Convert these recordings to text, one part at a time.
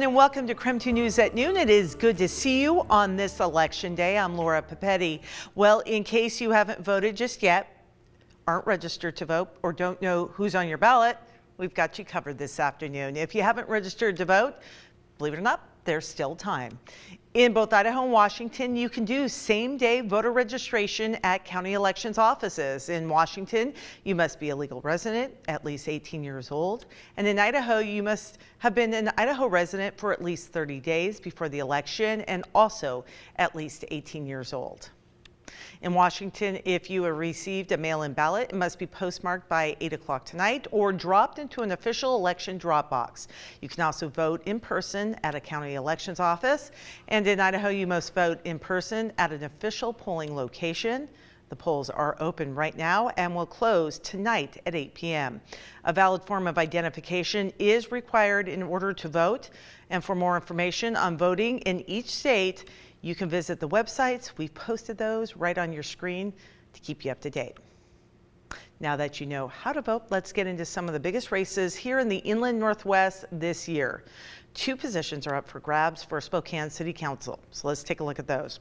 And welcome to KREM 2 News at noon. It is good to see you on this election day. I'm Laura Papetti. Well, in case you haven't voted just yet, aren't registered to vote, or don't know who's on your ballot, we've got you covered this afternoon. If you haven't registered to vote, believe it or not, there's still time. In both Idaho and Washington, you can do same-day voter registration at county elections offices. In Washington, you must be a legal resident, at least 18 years old. And in Idaho, you must have been an Idaho resident for at least 30 days before the election and also at least 18 years old. In Washington, if you have received a mail-in ballot, it must be postmarked by 8 o'clock tonight or dropped into an official election drop box. You can also vote in person at a county elections office. And in Idaho, you must vote in person at an official polling location. The polls are open right now and will close tonight at 8 p.m. A valid form of identification is required in order to vote. And for more information on voting in each state, you can visit the websites. We've posted those right on your screen to keep you up to date. Now that you know how to vote, let's get into some of the biggest races here in the Inland Northwest this year. 2 positions are up for grabs for Spokane City Council. So let's take a look at those.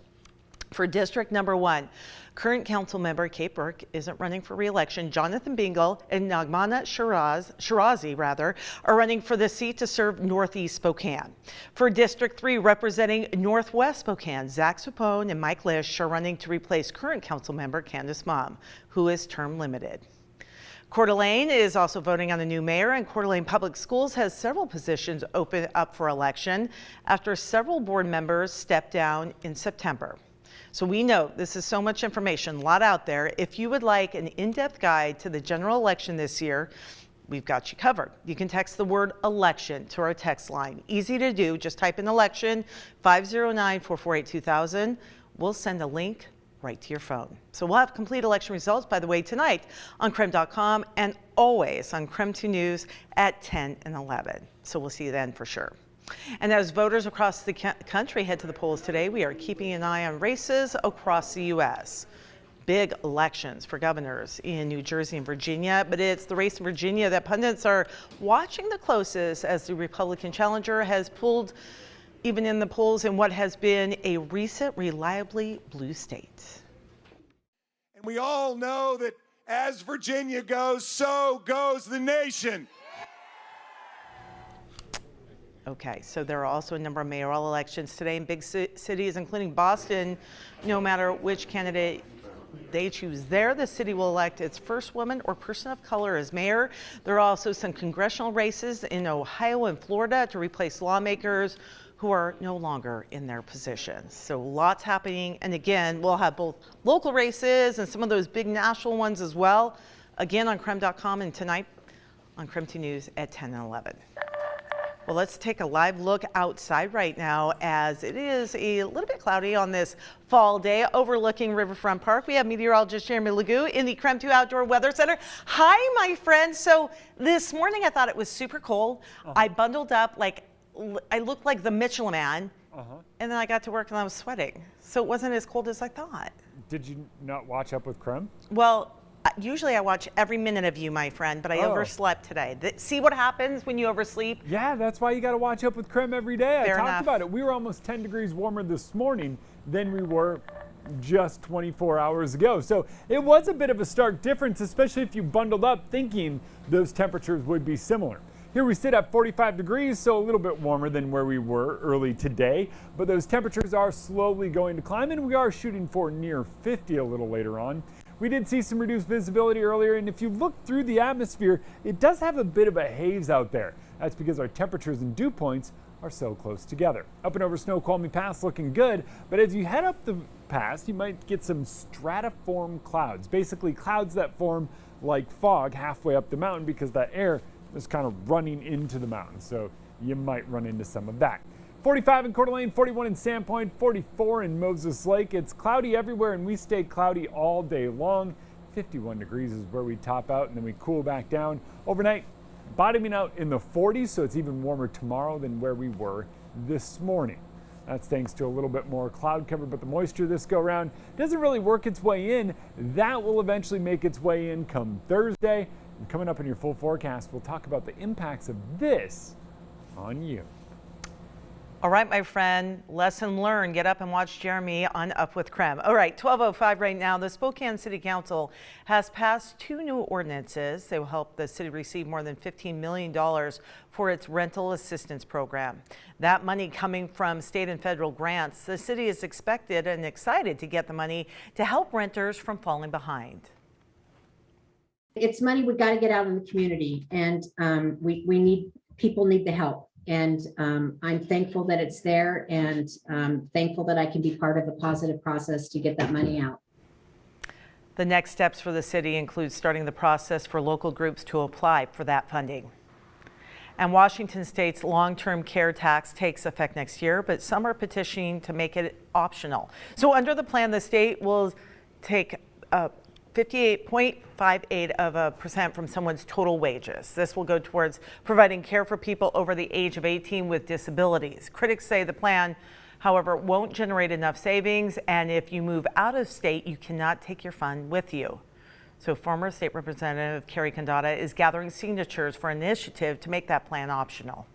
For District Number 1, current council member Kate Burke isn't running for re-election. Jonathan Bingle and Nagmana Shirazi are running for the seat to serve Northeast Spokane. For District 3, representing Northwest Spokane, Zach Supone and Mike Lish are running to replace current council member Candace Mom, who is term limited. Coeur d'Alene is also voting on a new mayor, and Coeur d'Alene Public Schools has several positions open up for election after several board members stepped down in September. So we know this is so much information, a lot out there. If you would like an in-depth guide to the general election this year, we've got you covered. You can text the word election to our text line. Easy to do. Just type in election 509-448-2000. We'll send a link right to your phone. So we'll have complete election results, by the way, tonight on KREM.com and always on KREM 2 News at 10 and 11. So we'll see you then for sure. And as voters across the country head to the polls today, we are keeping an eye on races across the U.S. Big elections for governors in New Jersey and Virginia, but it's the race in Virginia that pundits are watching the closest as the Republican challenger has pulled even in the polls in what has been a recent reliably blue state. And we all know that as Virginia goes, so goes the nation. Okay, so there are also a number of mayoral elections today in big cities, including Boston. No matter which candidate they choose there, the city will elect its first woman or person of color as mayor. There are also some congressional races in Ohio and Florida to replace lawmakers who are no longer in their positions. So lots happening. And again, we'll have both local races and some of those big national ones as well. Again, on KREM.com and tonight on KREM 2 News at 10 and 11. Well, let's take a live look outside right now as it is a little bit cloudy on this fall day overlooking Riverfront Park. We have meteorologist Jeremy Legoo in the KREM 2 Outdoor Weather Center. Hi, my friend. So this morning I thought it was super cold. I bundled up like I looked like the Michelin Man, and then I got to work and I was sweating. So it wasn't as cold as I thought. Did you not watch up with KREM? Well, usually I watch every minute of you, my friend, but I overslept today. See what happens when you oversleep? Yeah, that's why you got to watch up with KREM every day. Fair I talked enough. about it. We were almost 10 degrees warmer this morning than we were just 24 hours ago. So it was a bit of a stark difference, especially if you bundled up thinking those temperatures would be similar. Here we sit at 45 degrees, so a little bit warmer than where we were early today, but those temperatures are slowly going to climb, and we are shooting for near 50 a little later on. We did see some reduced visibility earlier, and if you look through the atmosphere, it does have a bit of a haze out there. That's because our temperatures and dew points are so close together. Up and over Snoqualmie Pass looking good, but as you head up the pass, you might get some stratiform clouds, basically clouds that form like fog halfway up the mountain because that air is kind of running into the mountain, so you might run into some of that. 45 in Coeur d'Alene, 41 in Sandpoint, 44 in Moses Lake. It's cloudy everywhere, and we stay cloudy all day long. 51 degrees is where we top out, and then we cool back down. Overnight, bottoming out in the 40s, so it's even warmer tomorrow than where we were this morning. That's thanks to a little bit more cloud cover, but the moisture this go around doesn't really work its way in. That will eventually make its way in come Thursday. And coming up in your full forecast, we'll talk about the impacts of this on you. All right, my friend, lesson learned. Get up and watch Jeremy on Up with KREM. All right, 12:05 right now. The Spokane City Council has passed 2 new ordinances. They will help the city receive more than $15 million for its rental assistance program. That money coming from state and federal grants. The city is expected and excited to get the money to help renters from falling behind. It's money we got to get out in the community, and people need the help. And I'm thankful that it's there, and thankful that I can be part of a positive process to get that money out. The next steps for the city include starting the process for local groups to apply for that funding. And Washington State's long-term care tax takes effect next year, but some are petitioning to make it optional. So under the plan, the state will take 58.58% from someone's total wages. This will go towards providing care for people over the age of 18 with disabilities. Critics say the plan, however, won't generate enough savings, and if you move out of state, you cannot take your fund with you. So former state representative Carrie Condata is gathering signatures for an initiative to make that plan optional.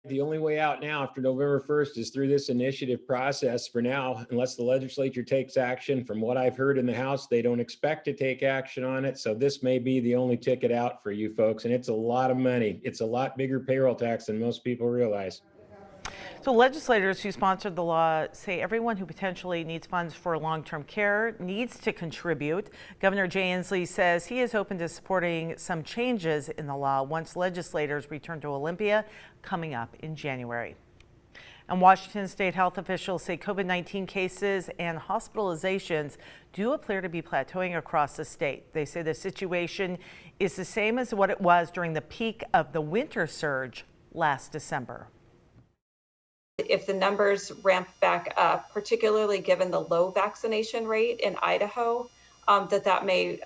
The only way out now after November 1st is through this initiative process for now, unless the legislature takes action. From what I've heard in the House, they don't expect to take action on it. So this may be the only ticket out for you folks. And it's a lot of money. It's a lot bigger payroll tax than most people realize. So legislators who sponsored the law say everyone who potentially needs funds for long-term care needs to contribute. Governor Jay Inslee says he is open to supporting some changes in the law once legislators return to Olympia coming up in January. And Washington state health officials say COVID-19 cases and hospitalizations do appear to be plateauing across the state. They say the situation is the same as what it was during the peak of the winter surge last December. If the numbers ramp back up, particularly given the low vaccination rate in Idaho, that may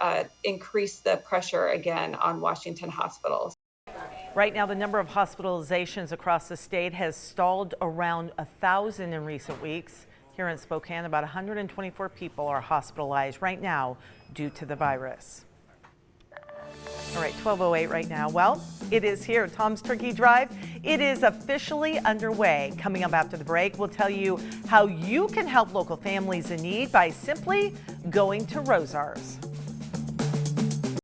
increase the pressure again on Washington hospitals. Right now, the number of hospitalizations across the state has stalled around 1,000 in recent weeks. Here in Spokane, about 124 people are hospitalized right now due to the virus. All right, 12:08 right now. Well, it is here, Tom's Turkey Drive. It is officially underway. Coming up after the break, we'll tell you how you can help local families in need by simply going to Rosar's.